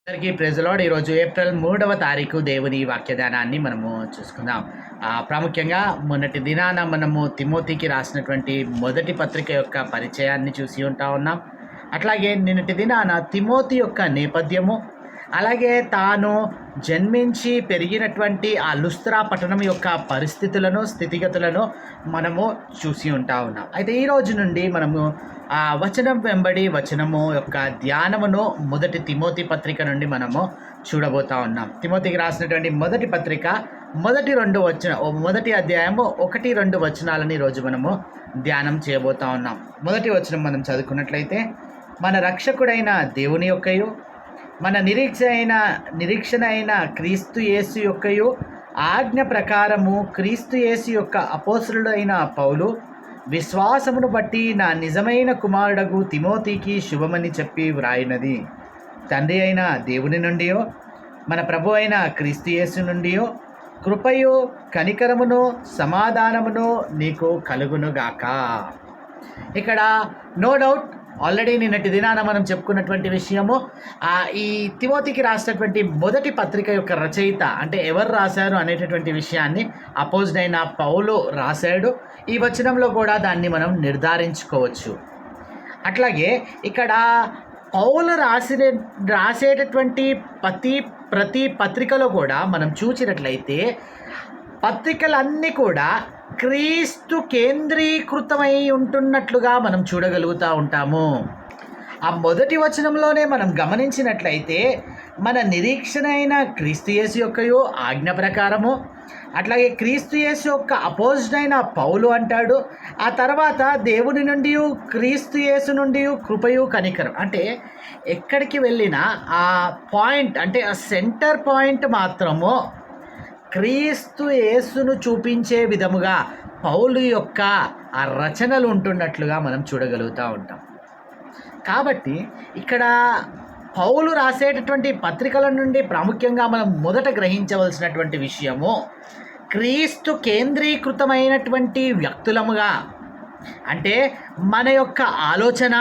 అందరికీ praise lord. ఈరోజు April 3వ తారీఖు దేవుని వాక్యదానాన్ని మనము చూసుకుందాం. ప్రాముఖ్యంగా మొన్నటి దినాన మనము తిమోతికి రాసినటువంటి మొదటి పత్రిక యొక్క పరిచయాన్ని చూసి ఉన్నాం. అట్లాగే నిన్నటి దినాన తిమోతి యొక్క నేపథ్యము, అలాగే తాను జన్మించి పెరిగినటువంటి ఆ లుస్త్రా పట్టణం యొక్క పరిస్థితులను, స్థితిగతులను మనము చూసి ఉన్నాం. అయితే ఈ రోజు నుండి మనము ఆ వచనం వెంబడి వచనము యొక్క ధ్యానమును మొదటి తిమోతి పత్రిక నుండి మనము చూడబోతా ఉన్నాం. తిమోతికి రాసినటువంటి మొదటి పత్రిక మొదటి అధ్యాయము 1-2 వచనాలని ఈరోజు మనము ధ్యానం చేయబోతా ఉన్నాం. మొదటి వచనం మనం చదువుకున్నట్లయితే, మన రక్షకుడైన దేవుని యొక్కయు మన నిరీక్షణ అయిన క్రీస్తు యేసు యొక్కయు ఆజ్ఞ ప్రకారము క్రీస్తు యేసు యొక్క అపోస్తలుడైన పౌలు విశ్వాసమును బట్టి నా నిజమైన కుమారుడగు తిమోతికి శుభమని చెప్పి వ్రాయినది. తండ్రి అయిన దేవుని నుండియో మన ప్రభు అయిన క్రీస్తు యేసు నుండియో కృపయు కనికరమును సమాధానమును నీకు కలుగునుగాక. ఇక్కడ నో డౌట్ ఆల్రెడీ నిన్నటి దినాన మనం చెప్పుకున్నటువంటి విషయము, ఈ తిమోతికి రాసినటువంటి మొదటి పత్రిక యొక్క రచయిత అంటే ఎవరు రాశారు అనేటటువంటి విషయాన్ని అపోజ్డ్ అయిన పౌలు రాశాడు. ఈ వచనంలో కూడా దాన్ని మనం నిర్ధారించుకోవచ్చు. అట్లాగే ఇక్కడ పౌలు రాసేటటువంటి ప్రతి పత్రికలో కూడా మనం చూసినట్లయితే పత్రికలన్నీ కూడా క్రీస్తు కేంద్రీకృతమై ఉంటున్నట్లుగా మనం చూడగలుగుతూ ఉంటాము. ఆ మొదటి వచనంలోనే మనం గమనించినట్లయితే మన నిరీక్షణ అయిన క్రీస్తు యేసు యొక్కయు ఆజ్ఞ ప్రకారము, అట్లాగే క్రీస్తు యేసు యొక్క అపోజ్డ్ అయిన పౌలు అంటాడు. ఆ తర్వాత దేవుని నుండి క్రీస్తు యేసు నుండి కృపయు కనికరం. అంటే ఎక్కడికి వెళ్ళినా ఆ పాయింట్ అంటే ఆ సెంటర్ పాయింట్ మాత్రము క్రీస్తు యేసును చూపించే విధముగా పౌలు యొక్క ఆ రచనలు ఉంటున్నట్లుగా మనం చూడగలుగుతూ ఉంటాం. కాబట్టి ఇక్కడ పౌలు రాసేటటువంటి పత్రికల నుండి ప్రాముఖ్యంగా మనం మొదట గ్రహించవలసినటువంటి విషయము, క్రీస్తు కేంద్రీకృతమైనటువంటి వ్యక్తులముగా, అంటే మన యొక్క ఆలోచన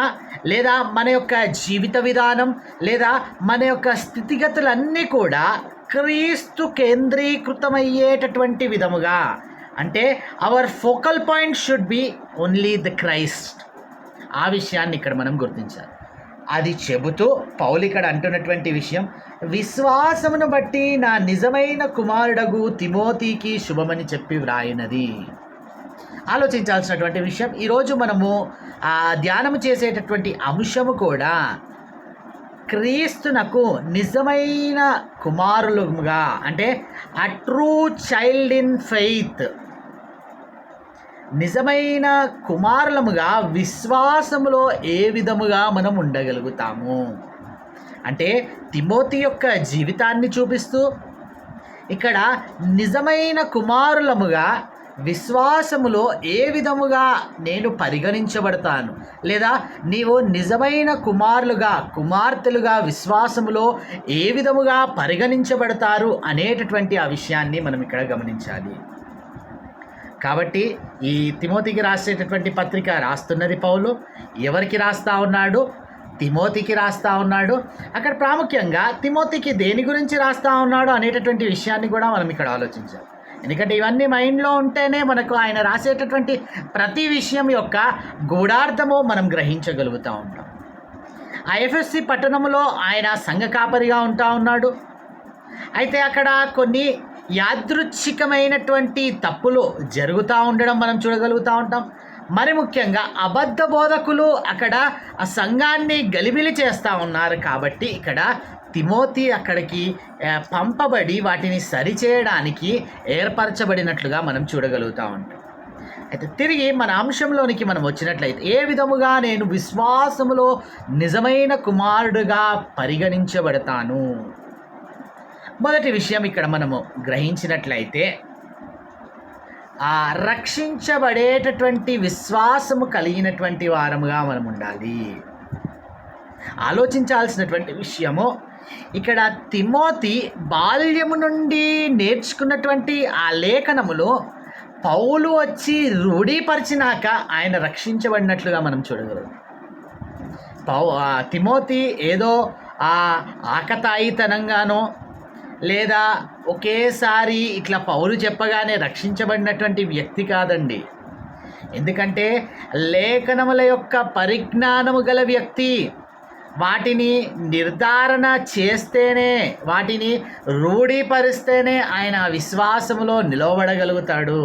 లేదా మన యొక్క జీవిత విధానం లేదా మన యొక్క స్థితిగతులన్నీ కూడా క్రీస్తు కేంద్రీకృతమయ్యేటటువంటి విధముగా, అంటే our focal point should be only the Christ. ఆ విషయాన్ని ఇక్కడ మనం గుర్తించాలి. అది చెబుతూ పౌలు ఇక్కడ అంటున్నటువంటి విషయం, విశ్వాసమును బట్టి నా నిజమైన కుమారుడగు తిమోతికి శుభమని చెప్పి వ్రాయినది. ఆలోచించాల్సినటువంటి విషయం. ఈరోజు మనము ధ్యానము చేసేటటువంటి అంశము కూడా క్రీస్తునకు నిజమైన కుమారులుగా, అంటే ఆ ట్రూ చైల్డ్ ఇన్ ఫెయిత్, నిజమైన కుమారులముగా విశ్వాసములో ఏ విధముగా మనం ఉండగలుగుతాము అంటే తిమోతి యొక్క జీవితాన్ని చూపిస్తూ ఇక్కడ నిజమైన కుమారులముగా విశ్వాసములో ఏ విధముగా నేను పరిగణించబడతాను, లేదా నీవు నిజమైన కుమార్తెలుగా విశ్వాసములో ఏ విధముగా పరిగణించబడతారు అనేటటువంటి ఆ విషయాన్ని మనం ఇక్కడ గమనించాలి. కాబట్టి ఈ తిమోతికి రాసేటటువంటి పత్రిక రాస్తున్నది పౌలు. ఎవరికి రాస్తా ఉన్నాడు? తిమోతికి రాస్తా ఉన్నాడు. అక్కడ ప్రాముఖ్యంగా తిమోతికి దేని గురించి రాస్తా ఉన్నాడు అనేటటువంటి విషయాన్ని కూడా మనం ఇక్కడ ఆలోచించాలి. ఎందుకంటే ఇవన్నీ మైండ్లో ఉంటేనే మనకు ఆయన రాసేటటువంటి ప్రతి విషయం యొక్క గూఢార్థము మనం గ్రహించగలుగుతూ ఉంటాం. ఆ ఎఫెస్సి పట్టణంలో ఆయన సంఘ కాపరిగా ఉంటా ఉన్నాడు. అయితే అక్కడ కొన్ని యాదృచ్ఛికమైనటువంటి తప్పులు జరుగుతూ ఉండడం మనం చూడగలుగుతూ ఉంటాం. మరి ముఖ్యంగా అబద్ధ బోధకులు అక్కడ ఆ సంఘాన్ని గలిబిలి చేస్తూ ఉన్నారు. కాబట్టి ఇక్కడ తిమోతి అక్కడికి పంపబడి వాటిని సరిచేయడానికి ఏర్పరచబడినట్లుగా మనం చూడగలుగుతూ ఉంటాం. అయితే తిరిగి మన అంశంలోనికి మనం వచ్చినట్లయితే, ఏ విధముగా నేను విశ్వాసములో నిజమైన కుమారుడుగా పరిగణించబడతాను. మొదటి విషయం ఇక్కడ మనము గ్రహించినట్లయితే, ఆ రక్షించబడేటటువంటి విశ్వాసము కలిగినటువంటి వారముగా మనం ఉండాలి. ఆలోచించాల్సినటువంటి విషయము, ఇక్కడ తిమోతి బాల్యము నుండి నేర్చుకున్నటువంటి ఆ లేఖనములో పౌలు వచ్చి రూఢీపరిచినాక ఆయన రక్షించబడినట్లుగా మనం చూడగలం. తిమోతి ఏదో ఆకతాయితనంగానో లేదా ఒకేసారి ఇట్లా పౌలు చెప్పగానే రక్షించబడినటువంటి వ్యక్తి కాదండి. ఎందుకంటే లేఖనముల యొక్క పరిజ్ఞానము గల వ్యక్తి వాటిని నిర్ధారణ చేస్తేనే, వాటిని రూఢీపరిస్తేనే ఆయన విశ్వాసములో నిలవబడగలుగుతాడు.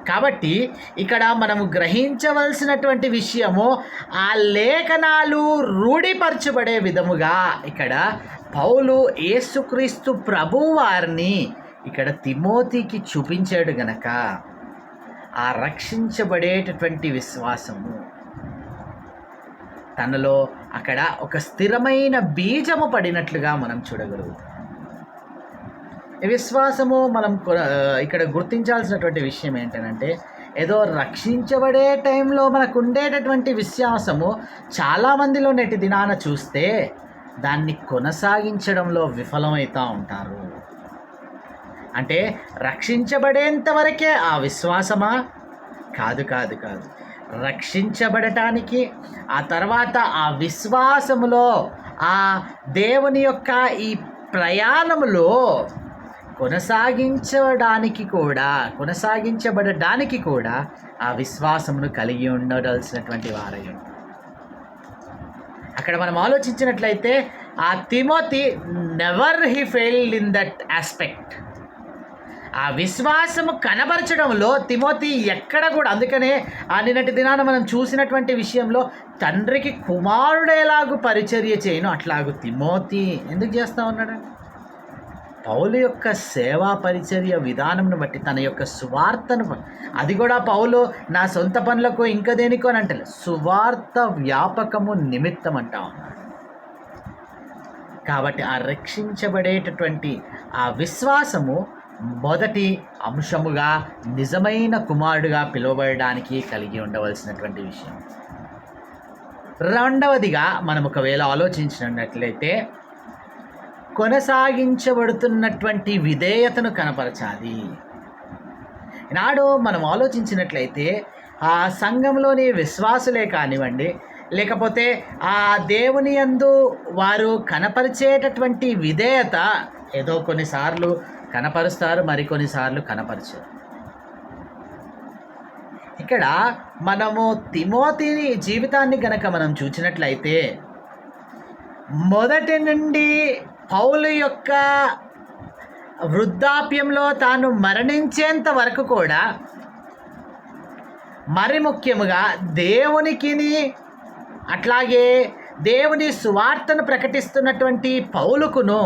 కాబట్టి ఇక్కడ మనము గ్రహించవలసినటువంటి విషయము, ఆ లేఖనాలు రూఢీపరచబడే విధముగా ఇక్కడ పౌలు యేసుక్రీస్తు ప్రభువు వారిని ఇక్కడ తిమోతికి చూపించాడు గనక ఆ రక్షించబడేటటువంటి విశ్వాసము తనలో అక్కడ ఒక స్థిరమైన బీజము పడినట్లుగా మనం చూడగలుగుతాం. ఈ విశ్వాసము మనం ఇక్కడ గుర్తించాల్సినటువంటి విషయం ఏంటంటే, ఏదో రక్షించబడే టైంలో మనకు ఉండేటటువంటి విశ్వాసము చాలామందిలో నేటి దినాన చూస్తే దాన్ని కొనసాగించడంలో విఫలమవుతూ ఉంటారు. అంటే రక్షించబడేంత వరకే ఆ విశ్వాసమా? కాదు కాదు కాదు. రక్షించబడటానికి ఆ తర్వాత ఆ విశ్వాసములో ఆ దేవుని యొక్క ఈ ప్రయాణములో కొనసాగించబడడానికి కూడా ఆ విశ్వాసమును కలిగి ఉండవలసినటువంటి వారై ఉంటారు. అక్కడ మనం ఆలోచించినట్లయితే ఆ Timothy never he failed in that aspect. ఆ విశ్వాసము కనబరచడంలో తిమోతి ఎక్కడ కూడా, అందుకనే ఆ నిన్నటి దినాన మనం చూసినటువంటి విషయంలో తండ్రికి కుమారుడేలాగు పరిచర్య చేయను అట్లాగూ తిమోతి ఎందుకు చేస్తూ ఉన్నాడండి? పౌలు యొక్క సేవా పరిచర్య విధానంను బట్టి, తన యొక్క సువార్తను, అది కూడా పౌలు నా సొంత పనులకు ఇంకా దేనికో అని అంటే సువార్త వ్యాపకము నిమిత్తం అంటా ఉన్నాడు. కాబట్టి ఆ రక్షించబడేటటువంటి ఆ విశ్వాసము మొదటి అంశముగా నిజమైన కుమారుడుగా పిలువబడడానికి కలిగి ఉండవలసినటువంటి విషయం. రెండవదిగా మనం ఒకవేళ ఆలోచించినట్లయితే కొనసాగించబడుతున్నటువంటి విధేయతను కనపరచాలి. నాడు మనం ఆలోచించినట్లయితే ఆ సంఘంలోని విశ్వాసులే కానివ్వండి, లేకపోతే ఆ దేవుని యందు వారు కనపరిచేటటువంటి విధేయత ఏదో కొన్నిసార్లు కనపరుస్తారు, మరికొన్నిసార్లు కనపరచరు. ఇక్కడ మనము తిమోతిని జీవితాన్ని గనక మనం చూసినట్లయితే మొదటి నుండి పౌలు యొక్క వృద్ధాప్యంలో తాను మరణించేంత వరకు కూడా, మరి ముఖ్యముగా దేవునికిని అట్లాగే దేవుని సువార్తను ప్రకటిస్తున్నటువంటి పౌలుకును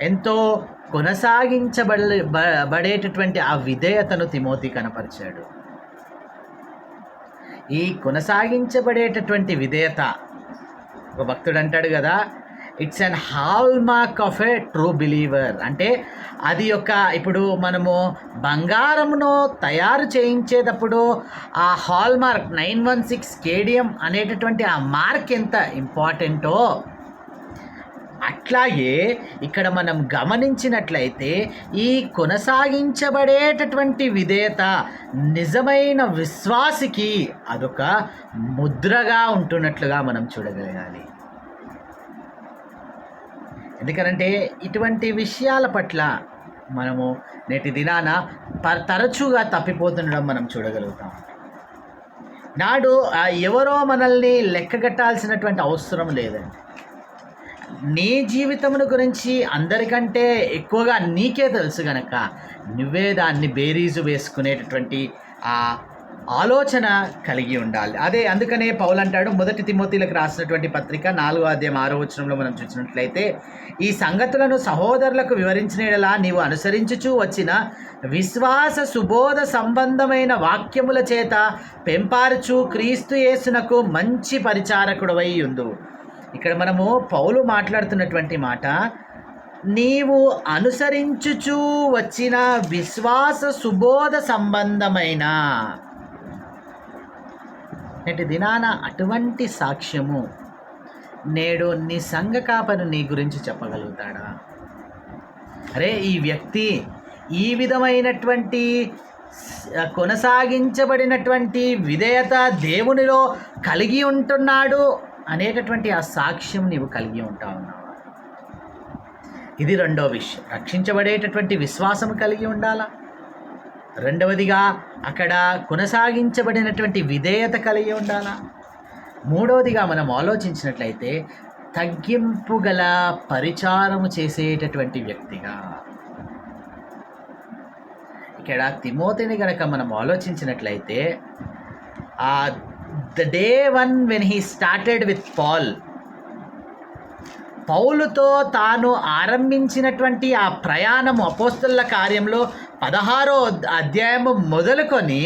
ఎంతో కొనసాగించబడేటటువంటి ఆ విధేయతను తిమోతి కనపరిచాడు. ఈ కొనసాగించబడేటటువంటి విధేయత, ఒక భక్తుడు అంటాడు కదా, it's an hall mark of A true believer. అంటే అది ఇప్పుడు మనము బంగారమును తయారు చేయించేటప్పుడు ఆ హాల్ మార్క్ 916 కేడియం అనేటటువంటి ఆ మార్క్ ఎంత ఇంపార్టెంటో, అట్లాగే ఇక్కడ మనం గమనించినట్లయితే ఈ కొనసాగించబడేటటువంటి విధేయత నిజమైన విశ్వాసికి అదొక ముద్రగా ఉంటున్నట్లుగా మనం చూడగలగాలి. ఎందుకంటే ఇటువంటి విషయాల పట్ల మనము నేటి దినాన తరచుగా తప్పిపోతుండడం మనం చూడగలుగుతాం. నాడు ఎవరో మనల్ని లెక్కగట్టాల్సినటువంటి అవసరం లేదండి. నీ జీవితమును గురించి అందరికంటే ఎక్కువగా నీకే తెలుసు గనక నువ్వే దాన్ని బేరీజు వేసుకునేటటువంటి ఆ ఆలోచన కలిగి ఉండాలి. అందుకనే పౌలు అంటాడు, మొదటి తిమోతిలకు రాసినటువంటి పత్రిక 4వ అధ్యాయం 6వ వచనంలో మనం చూసినట్లయితే, ఈ సంగతులను సహోదరులకు వివరించినలా నీవు అనుసరించుచూ వచ్చిన విశ్వాస సుబోధ సంబంధమైన వాక్యముల చేత పెంపారుచు క్రీస్తు యేసునకు మంచి పరిచారకుడవై ఉండు. ఇక్కడ మనము పౌలు మాట్లాడుతున్నటువంటి మాట, నీవు అనుసరించుచూ వచ్చిన విశ్వాస సుబోధ సంబంధమైన, నేటి దినాన అటువంటి సాక్ష్యము నేడు నీ సంఘ కాపరి నీ గురించి చెప్పగలుగుతాడా? అరే, ఈ వ్యక్తి ఈ విధమైనటువంటి కొనసాగించబడినటువంటి విధేయత దేవునిలో కలిగి ఉంటున్నాడు అనేటటువంటి ఆ సాక్ష్యం నీవు కలిగి ఉంటా ఉన్నావు. ఇది రెండో విషయం. రక్షించబడేటటువంటి విశ్వాసం కలిగి ఉండాలా. రెండవదిగా అక్కడ కొనసాగించబడినటువంటి విధేయత కలిగి ఉండాలా. మూడవదిగా మనం ఆలోచించినట్లయితే తగ్గింపు గల పరిచారము చేసేటటువంటి వ్యక్తిగా. ఇక్కడ తిమోతిని కనుక మనం ఆలోచించినట్లయితే the day one when he started with పౌలుతో తాను ఆరంభించినటువంటి ఆ ప్రయాణము అపోస్తలుల కార్యంలో 16వ అధ్యాయము మొదలుకొని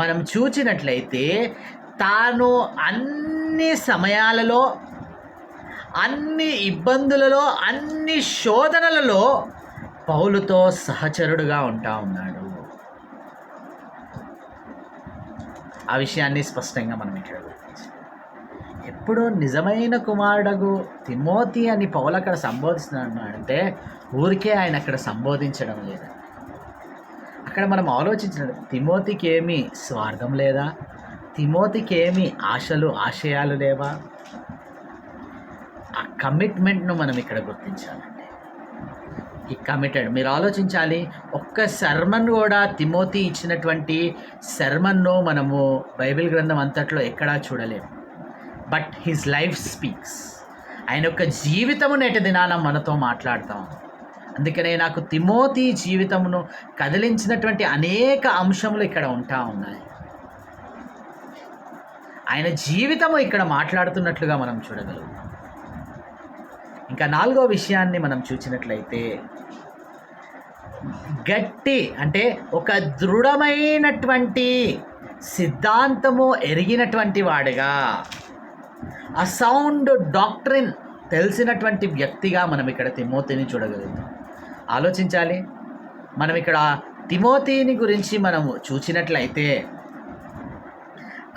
మనం చూచినట్లయితే తాను అన్ని సమయాలలో, అన్ని ఇబ్బందులలో, అన్ని శోధనలలో పౌలుతో సహచరుడుగా ఉంటా ఉన్నాడు. ఆ విషయాన్ని స్పష్టంగా మనం ఇక్కడ గుర్తించాలి. ఎప్పుడు నిజమైన కుమారుడు తిమోతి అని పౌలు అక్కడ సంబోధిస్తున్నాడంటే ఊరికే ఆయన అక్కడ సంబోధించడం లేదా. అక్కడ మనం ఆలోచించిన తిమోతికి ఏమీ స్వార్థం లేదా, తిమోతికి ఏమీ ఆశయాలు లేవా? ఆ కమిట్మెంట్ను మనం ఇక్కడ గుర్తించాలండి. ఈ కమిటెడ్ మీరు ఆలోచించాలి. ఒక్క సర్మన్ కూడా తిమోతి ఇచ్చినటువంటి సర్మన్ను మనము బైబిల్ గ్రంథం అంతట్లో ఎక్కడా చూడలేము. But his life speaks. ఆయన యొక్క జీవితము నేటి దినాన మనతో మాట్లాడతాం. అందుకనే నాకు తిమోతి జీవితమును కదిలించినటువంటి అనేక అంశములు ఇక్కడ ఉంటా ఉన్నాయి. ఆయన జీవితము ఇక్కడ మాట్లాడుతున్నట్లుగా మనం చూడగలుగుతాం. ఇంకా నాలుగో విషయాన్ని మనం చూసినట్లయితే గట్టి అంటే ఒక దృఢమైనటువంటి సిద్ధాంతము ఎరిగినటువంటి వాడిగా, ఆ సౌండ్ డాక్ట్రిన్ తెలిసినటువంటి వ్యక్తిగా మనం ఇక్కడ తిమోతిని చూడగలుగుతాం. ఆలోచించాలి. మనం ఇక్కడ తిమోతిని గురించి మనము చూసినట్లయితే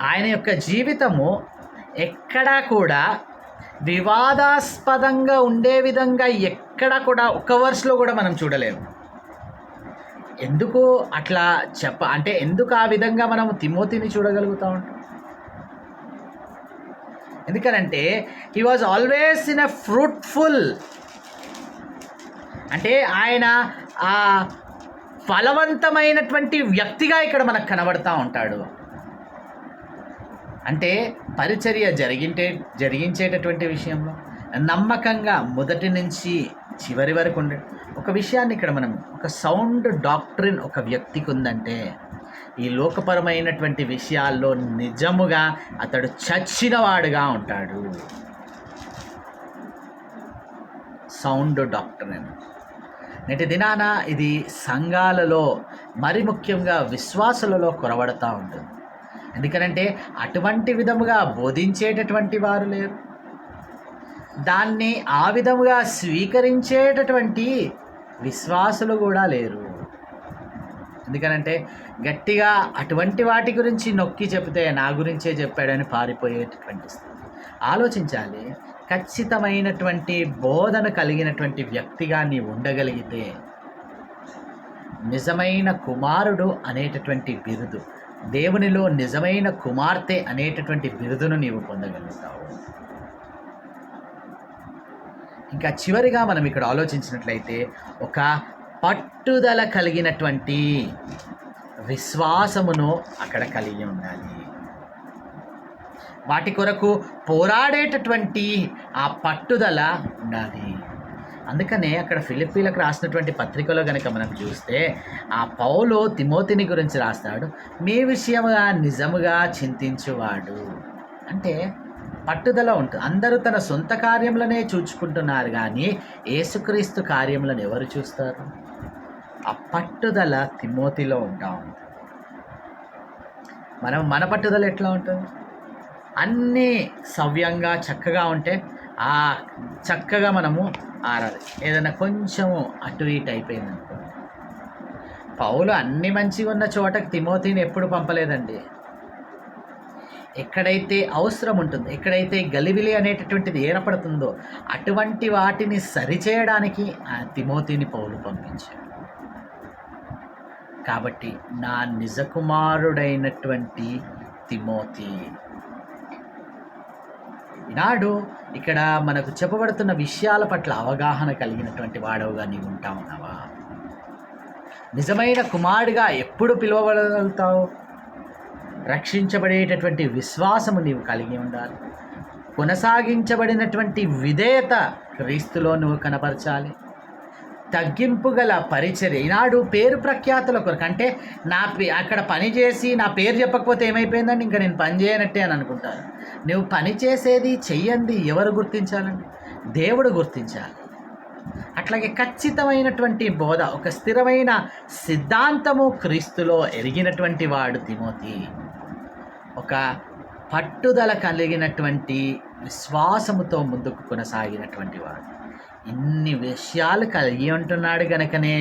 ఆయన యొక్క జీవితము ఎక్కడా కూడా వివాదాస్పదంగా ఉండే విధంగా ఎక్కడ కూడా ఒక్క వర్స్లో కూడా మనం చూడలేము. ఎందుకు అట్లా అంటే ఎందుకు ఆ విధంగా మనం తిమోతిని చూడగలుగుతా ఉంటాం? ఎందుకనంటే he was always in a fruitful, అంటే ఆయన ఆ ఫలవంతమైనటువంటి వ్యక్తిగా ఇక్కడ మనకు కనబడతా ఉంటాడు. అంటే పరిచర్య జరిగించేటటువంటి విషయంలో నమ్మకంగా మొదటి నుంచి చివరి వరకు ఉండే ఒక విషయాన్ని ఇక్కడ మనం ఒక సౌండ్ డాక్ట్రిన్ ఒక వ్యక్తికి ఉందంటే ఈ లోకపరమైనటువంటి విషయాల్లో నిజముగా అతడు చచ్చినవాడుగా ఉంటాడు. సౌండ్ డాక్ట్రిన్ నేటి దినాన ఇది సంఘాలలో మరి ముఖ్యంగా విశ్వాసులలో కొరవడతా ఉంటుంది. ఎందుకనంటే అటువంటి విధముగా బోధించేటటువంటి వారు లేరు, దాన్ని ఆ విధముగా స్వీకరించేటటువంటి విశ్వాసులు కూడా లేరు. ఎందుకనంటే గట్టిగా అటువంటి వాటి గురించి నొక్కి చెప్తే నా గురించే చెప్పాడని పారిపోయేటటువంటి స్థితి. ఆలోచించాలి. ఖచ్చితమైనటువంటి బోధన కలిగినటువంటి వ్యక్తిగా నీవు ఉండగలిగితే నిజమైన కుమారుడు అనేటటువంటి బిరుదు, దేవునిలో నిజమైన కుమార్తె అనేటటువంటి బిరుదును నీవు పొందగలుగుతావు. ఇంకా చివరిగా మనం ఇక్కడ ఆలోచించినట్లయితే ఒక పట్టుదల కలిగినటువంటి విశ్వాసమును అక్కడ కలిగి ఉండాలి. వాటి కొరకు పోరాడేటటువంటి ఆ పట్టుదల ఉండాలి. అందుకనే అక్కడ ఫిలిప్పీలకు రాసినటువంటి పత్రికలో కనుక మనం చూస్తే ఆ పౌలు తిమోతిని గురించి రాస్తాడు, మీ విషయముగా నిజముగా చింతించువాడు. అంటే పట్టుదల ఉంటుంది. అందరూ తన సొంత కార్యములనే చూచుకుంటున్నారు కానీ యేసుక్రీస్తు కార్యములను ఎవరు చూస్తారు? ఆ పట్టుదల తిమోతిలో ఉంటా ఉంటుంది. మన పట్టుదల ఎట్లా ఉంటుంది? అన్నీ సవ్యంగా చక్కగా ఉంటే ఆ చక్కగా మనము ఆరాలి. ఏదైనా కొంచెము అటు ఇటు అయిపోయింది అనుకోండి. పౌలు అన్ని మంచిగా ఉన్న చోటకి తిమోతిని ఎప్పుడు పంపలేదండి. ఎక్కడైతే అవసరం ఉంటుందో, ఎక్కడైతే గలిబిలి అనేటటువంటిది ఏర్పడుతుందో అటువంటి వాటిని సరిచేయడానికి ఆ తిమోతిని పౌలు పంపించాడు. కాబట్టి నా నిజ కుమారుడైనటువంటి తిమోతి. ఈనాడు ఇక్కడ మనకు చెప్పబడుతున్న విషయాల పట్ల అవగాహన కలిగినటువంటి వాడవుగా నీవు ఉంటా ఉన్నావా? నిజమైన కుమారుడిగా ఎప్పుడు పిలువబడగలుగుతావు? రక్షించబడేటటువంటి విశ్వాసము నీవు కలిగి ఉండాలి. కొనసాగించబడినటువంటి విధేయత క్రీస్తులో నువ్వు కనపరచాలి. తగ్గింపు గల పరిచర్య. ఈనాడు పేరు ప్రఖ్యాతుల కొరకు, అంటే అక్కడ పని చేసి నా పేరు చెప్పకపోతే ఏమైపోయిందండి, ఇంకా నేను పని చేయనట్టే అని అనుకుంటాను. నువ్వు పని చేసేది చెయ్యండి ఎవరు గుర్తించాలండి? దేవుడు గుర్తించాలి. అట్లాగే ఖచ్చితమైనటువంటి బోధ, ఒక స్థిరమైన సిద్ధాంతము క్రీస్తులో ఎరిగినటువంటి వాడు తిమోతి. ఒక పట్టుదల కలిగినటువంటి విశ్వాసముతో ముందుకు కొనసాగినటువంటి వాడు. ఇన్ని విషయాలు కలిగి ఉంటున్నాడు గనుకనే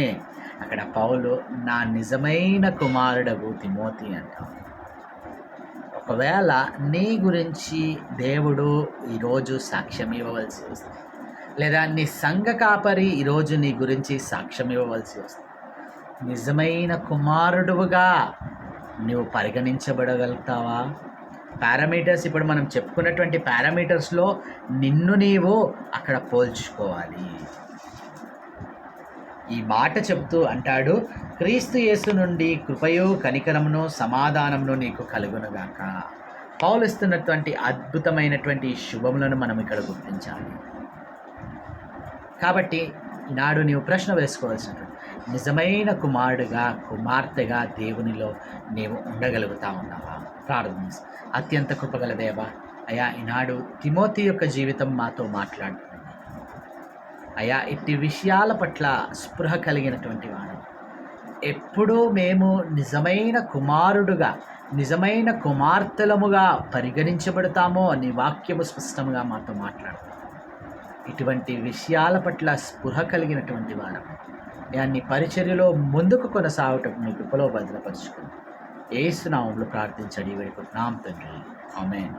అక్కడ పౌలు నా నిజమైన కుమారుడగు తిమోతి అంటాం. ఒకవేళ నీ గురించి దేవుడు ఈరోజు సాక్ష్యం ఇవ్వవలసి వస్తుంది, లేదా నీ సంఘ కాపరి ఈరోజు నీ గురించి సాక్ష్యం ఇవ్వవలసి వస్తుంది, నిజమైన కుమారుడుగా నువ్వు పరిగణించబడగలుగుతావా? పారామీటర్స్, ఇప్పుడు మనం చెప్పుకున్నటువంటి పారామీటర్స్లో నిన్ను నీవు అక్కడ పోల్చుకోవాలి. ఈ మాట చెప్తూ అంటాడు, క్రీస్తు యేసు నుండి కృపయు కనికరమును సమాధానమును నీకు కలుగునుగాక. పౌలు ఇస్తున్నటువంటి అద్భుతమైనటువంటి శుభములను మనం ఇక్కడ గుర్తించాలి. కాబట్టి ఈనాడు నీవు ప్రశ్న వేసుకోవాల్సినటువంటి, నిజమైన కుమారుడుగా కుమార్తెగా దేవునిలో నీవు ఉండగలుగుతా ఉన్నావా? ప్రార్థన. అత్యంత కృపగల దేవ, అయా ఈనాడు తిమోతి యొక్క జీవితం మాతో మాట్లాడుతుంది అయా. ఇట్టి విషయాల పట్ల స్పృహ కలిగినటువంటి వాడు, ఎప్పుడూ మేము నిజమైన కుమారుడుగా నిజమైన కుమార్తెలముగా పరిగణించబడతామో నీ వాక్యము స్పష్టంగా మాతో మాట్లాడుతాం. ఇటువంటి విషయాల పట్ల స్పృహ కలిగినటువంటి వాడు నీ పరిచర్యలో ముందుకు కొనసాగటం నీ కృపలో భద్రపరుచుకుంది. యేసు నామములో ప్రార్థించడి వేడుకుంటున్నాం తండ్రి. ఆమేన్.